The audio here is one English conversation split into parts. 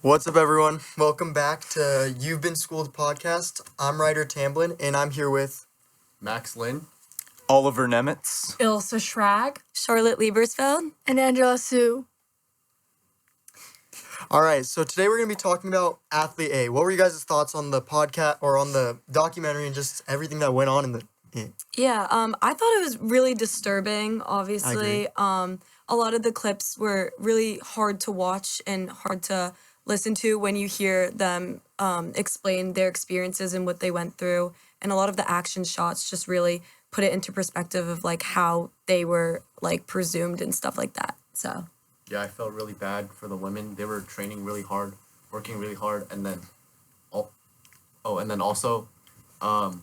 What's up, everyone? Welcome back to You've Been Schooled podcast. I'm Ryder Tamblin, and I'm here with Max Lynn, Oliver Nemitz, Ilsa Schrag, Charlotte Liebersfeld, and Angela Sue. All right, so today we're going to be talking about Athlete A. What were you guys' thoughts on the podcast or on the documentary and just everything that went on in the... I thought it was really disturbing, obviously. A lot of the clips were really hard to watch and hard to listen to when you hear them explain their experiences and what they went through. And a lot of the action shots just really put it into perspective of, like, how they were, like, presumed and stuff like that. So... yeah, I felt really bad for the women. They were training really hard, working really hard, and then, also,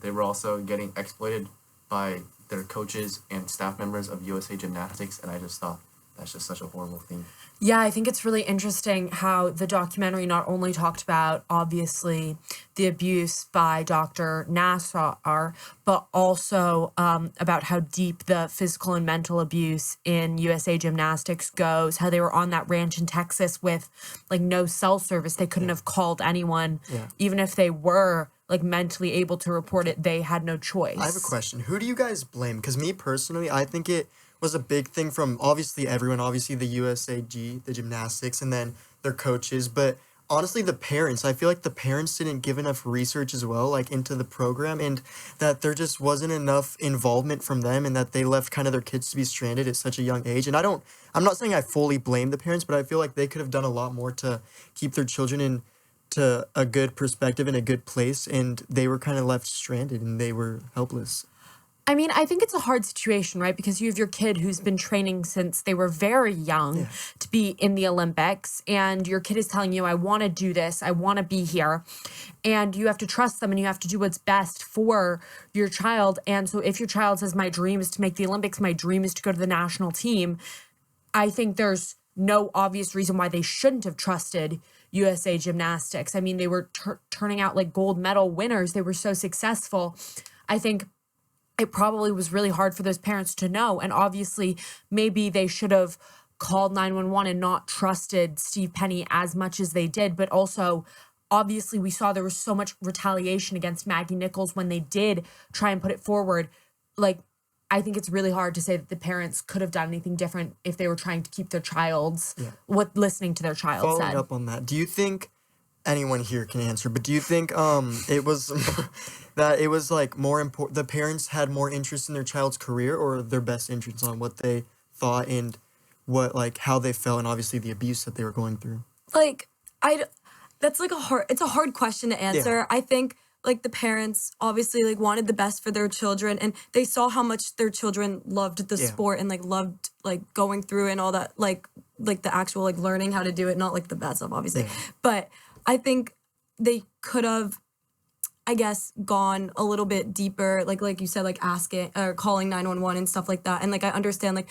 they were also getting exploited by their coaches and staff members of USA Gymnastics, and I just thought that's just such a horrible thing. Yeah, I think it's really interesting how the documentary not only talked about, obviously, the abuse by Dr. Nassar, but also about how deep the physical and mental abuse in USA Gymnastics goes, how they were on that ranch in Texas with, like, no cell service. They couldn't have called anyone. Yeah. Even if they were, like, mentally able to report it, they had no choice. I have a question. Who do you guys blame? Because me, personally, I think it was a big thing from obviously everyone, obviously the USAG, the gymnastics, and then their coaches, but honestly the parents. I feel like the parents didn't give enough research as well, like, into the program, and that there just wasn't enough involvement from them, and that they left kind of their kids to be stranded at such a young age. And I'm not saying I fully blame the parents, but I feel like they could have done a lot more to keep their children in to a good perspective and a good place, and they were kind of left stranded and they were helpless. I mean, I think it's a hard situation, right? Because you have your kid who's been training since they were very young to be in the Olympics, and your kid is telling you, I want to do this, I want to be here. And you have to trust them and you have to do what's best for your child. And so if your child says, my dream is to make the Olympics, my dream is to go to the national team, I think there's no obvious reason why they shouldn't have trusted USA Gymnastics. I mean, they were turning out like gold medal winners. They were so successful. I think it probably was really hard for those parents to know. And obviously, maybe they should have called 911 and not trusted Steve Penny as much as they did. But also, obviously, we saw there was so much retaliation against Maggie Nichols when they did try and put it forward. Like, I think it's really hard to say that the parents could have done anything different if they were trying to keep their child's, what listening to their child Following said. up on that, do you think anyone here can answer, but do you think it was that it was like more important, the parents had more interest in their child's career or their best interest on what they thought and what, like, how they felt, and obviously the abuse that they were going through? like, that's like it's a hard question to answer. I think, like, the parents obviously, like, wanted the best for their children, and they saw how much their children loved the sport and, like, loved, like, going through and all that, like the actual, like, learning how to do it, not like the bad stuff, obviously. But I think they could have, I guess, gone a little bit deeper, like you said, like, asking or calling 911 and stuff like that. And, like, I understand, like,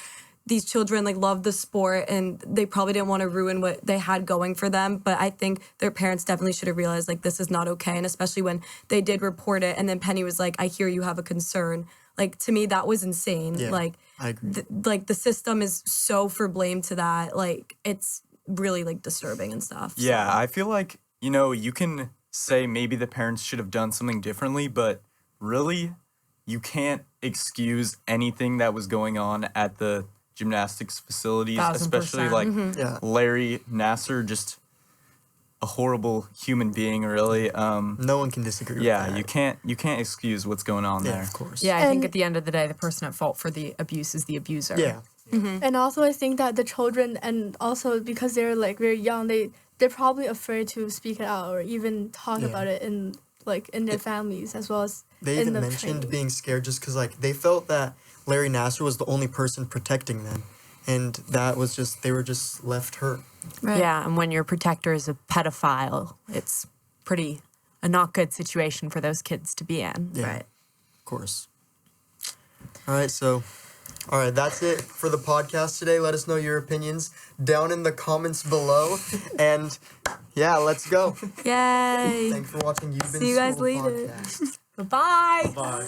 these children, like, love the sport and they probably didn't want to ruin what they had going for them. But I think their parents definitely should have realized, like, this is not okay. And especially when they did report it and then Penny was like, I hear you have a concern. Like, to me, that was insane. Yeah, like, I agree. Like, the system is so for blame to that. Like, it's really, like, disturbing and stuff. Yeah, I feel like, you can say maybe the parents should have done something differently, but really, you can't excuse anything that was going on at the gymnastics facilities, 1000%. especially like Larry Nassar, just a horrible human being, really. No one can disagree with that. you can't excuse what's going on there. Of course. Yeah, I think at the end of the day, the person at fault for the abuse is the abuser. Yeah. And also, I think that the children, and also because they're, like, very young, they're probably afraid to speak it out or even talk about it in their families as well as They in even the mentioned training. being scared just because, like, they felt that Larry Nassar was the only person protecting them. And that was just, they were just left hurt. Right. Yeah, and when your protector is a pedophile, it's a not good situation for those kids to be in. Yeah. Right. Of course. All right, that's it for the podcast today. Let us know your opinions down in the comments below. And yeah, let's go. Yay. Thanks for watching You've Been See you guys Schooled later. podcast. Bye-bye. Bye.